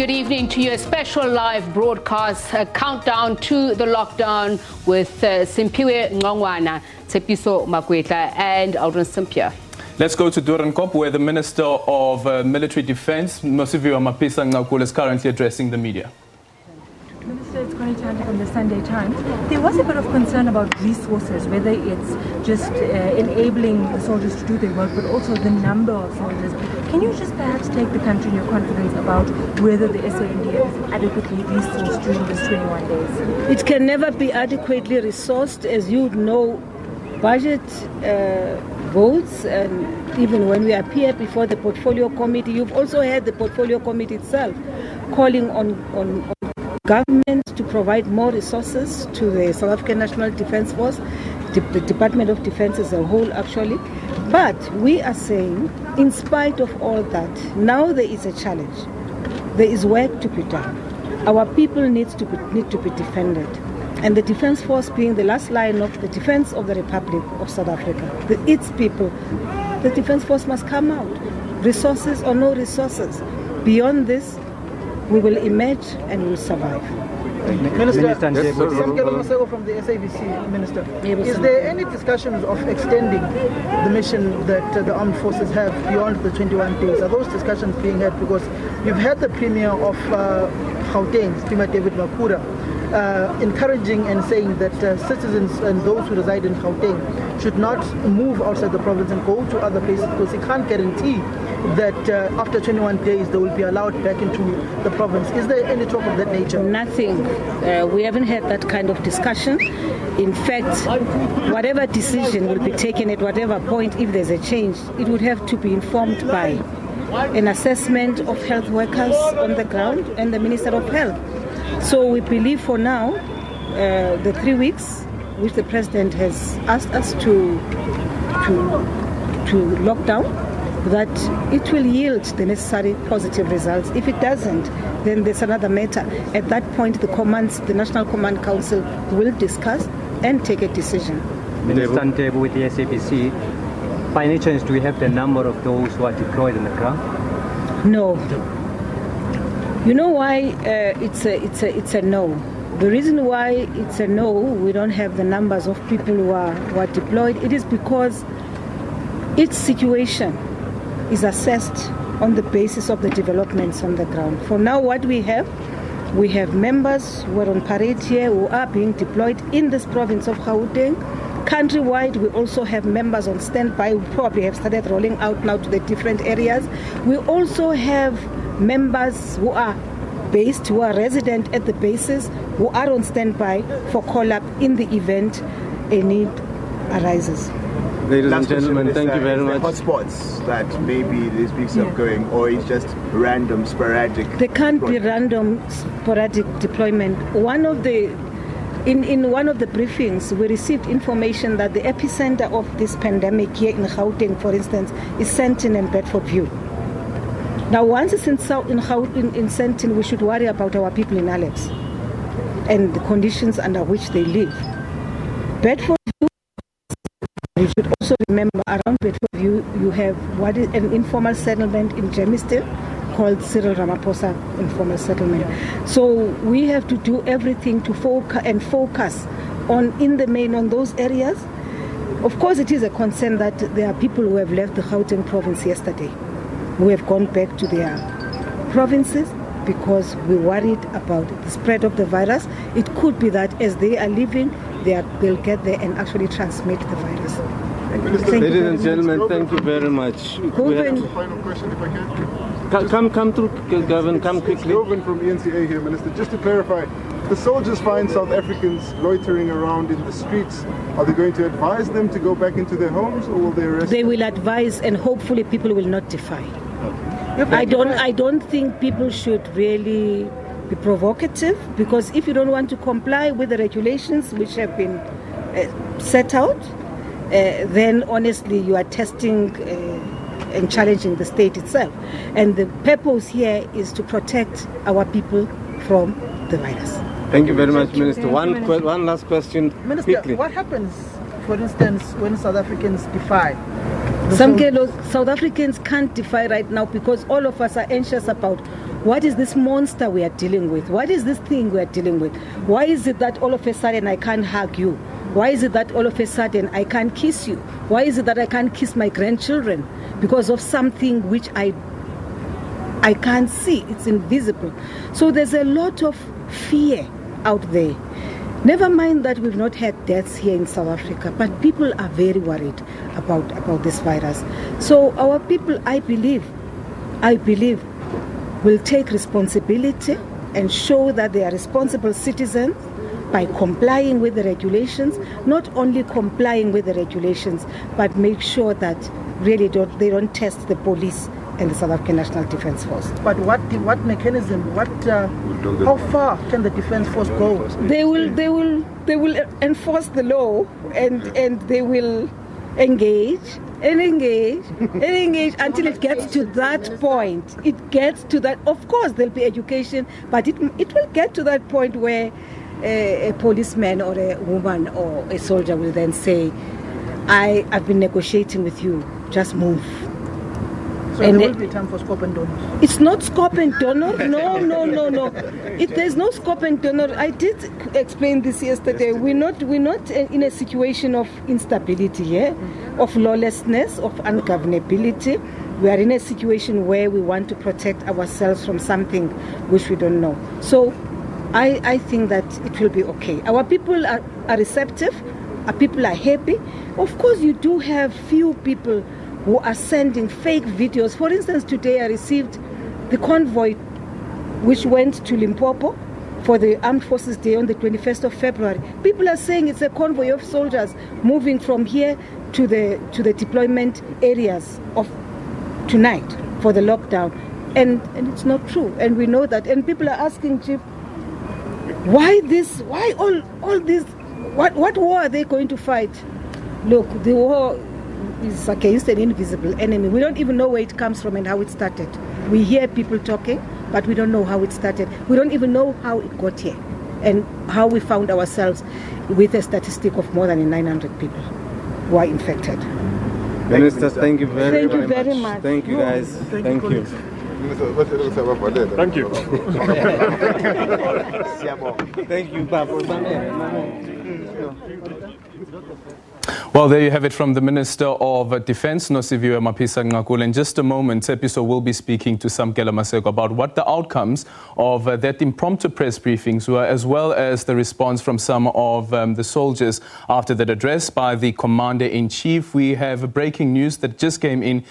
good evening to you. A special live broadcast, a countdown to the lockdown with Simpiwe Nqakula, Tsepiso Makwetla and Aldrin Simpia. Let's go to Doornkop, where the Minister of Military Defense, Minister Nqakula, is currently addressing the media. Minister, it's going to from the Sunday Times. There was a bit of concern about resources, whether it's just enabling the soldiers to do their work, but also the number of soldiers. Can you just perhaps take the country in your confidence about whether the SANDF is adequately resourced during these 21 days? It can never be adequately resourced, as you know. Budget votes, and even when we appear before the portfolio committee, you've also had the portfolio committee itself calling on government to provide more resources to the South African National Defence Force, the Department of Defence as a whole actually. But we are saying, in spite of all that, now there is a challenge. There is work to be done. Our people need to be defended. And the Defence Force being the last line of the defence of the Republic of South Africa, its people, the Defence Force must come out, resources or no resources. Beyond this, we will emerge and we will survive. Minister, from the SABC, Minister, is there any discussions of extending the mission that the armed forces have beyond the 21 days? Are those discussions being had? Because you've had the Premier of Gauteng, Premier David Makhura, encouraging and saying that citizens and those who reside in Gauteng should not move outside the province and go to other places, because he can't guarantee that after 21 days they will be allowed back into the province. Is there any talk of that nature? Nothing. We haven't had that kind of discussion. In fact, whatever decision will be taken at whatever point, if there's a change, it would have to be informed by an assessment of health workers on the ground and the Minister of Health. So we believe for now, the 3 weeks which the President has asked us to lock down, that it will yield the necessary positive results. If it doesn't, then there's another matter. At that point, the National Command Council will discuss and take a decision. Minister Nqakula, with the SABC, by any chance, do we have the number of those who are deployed on the ground? No. You know why it's a no? The reason why it's a no, we don't have the numbers of people who are deployed. It is because each situation is assessed on the basis of the developments on the ground. For now, what we have members who are on parade here who are being deployed in this province of Gauteng. Countrywide, we also have members on standby who probably have started rolling out now to the different areas. We also have members who are based, who are resident at the bases, who are on standby for call-up in the event a need arises. Ladies and gentlemen, thank you very much. Hotspots that maybe these weeks are going, or it's just random, sporadic? There can't be random, sporadic deployment. In one of the briefings, we received information that the epicenter of this pandemic here in Gauteng, for instance, is Sandton and Bedfordview. Now, once it's in Sandton, we should worry about our people in Alex and the conditions under which they live. Bedfordview, you should also remember, around Bedfordview, you have what is an informal settlement in Germiston called Cyril Ramaphosa informal settlement. So we have to do everything to focus on, in the main, on those areas. Of course, it is a concern that there are people who have left the Gauteng province yesterday, who have gone back to their provinces because we're worried about the spread of the virus. It could be that as they are leaving, they'll get there and actually transmit the virus. Ladies and gentlemen, thank you very much. Final question, if I can. Come through, Gavin, come quickly. Govan from ENCA here, Minister. Just to clarify, the soldiers find South Africans loitering around in the streets. Are they going to advise them to go back into their homes, or will they arrest them? They will advise, and hopefully people will not defy. I don't think people should really be provocative, because if you don't want to comply with the regulations which have been set out, then honestly you are testing and challenging the state itself. And the purpose here is to protect our people from the virus. Thank you very much, Minister. One last question. Minister, quickly. what happens, for instance, when South Africans defy? Some South Africans can't defy right now because all of us are anxious about What is this monster we are dealing with? What is this thing we are dealing with? Why is it that all of a sudden I can't hug you? Why is it that all of a sudden I can't kiss you? Why is it that I can't kiss my grandchildren? Because of something which I can't see. It's invisible. So there's a lot of fear out there. Never mind that we've not had deaths here in South Africa, but people are very worried about this virus. So our people, I believe, will take responsibility and show that they are responsible citizens by complying with the regulations, not only complying with the regulations, but make sure that really they don't test the police and the South African National Defence Force. But what mechanism, how far can the Defence Force go? They will enforce the law and they will engage until it gets to that point. It gets to that. Of course, there'll be education, but it will get to that point where a policeman or a woman or a soldier will then say, I've been negotiating with you, just move. So there will be time for scope and donor? It's not scope and donor. No. There's no scope and donor. I did explain this yesterday. We're not in a situation of instability, of lawlessness, of ungovernability. We are in a situation where we want to protect ourselves from something which we don't know. So I think that it will be okay. Our people are receptive. Our people are happy. Of course, you do have few people who are sending fake videos. For instance, today I received the convoy which went to Limpopo for the Armed Forces Day on the 21st of February. People are saying it's a convoy of soldiers moving from here to the deployment areas of tonight for the lockdown. And it's not true. And we know that. And people are asking, Chief, why all this? What war are they going to fight? Look, the war is against an invisible enemy. We don't even know where it comes from and how it started. We hear people talking, but we don't know how it started. We don't even know how it got here and how we found ourselves with a statistic of more than 900 people who are infected. Minister, thank you very much. Thank you very much. Thank you, guys. Thank you. Thank you. Thank you, Papa. Well, there you have it from the Minister of Defence, Nosiviwe Nqakula. In just a moment, Tsepiso will be speaking to Samkela Maseko about what the outcomes of that impromptu press briefings were, as well as the response from some of the soldiers after that address by the Commander-in-Chief. We have breaking news that just came in.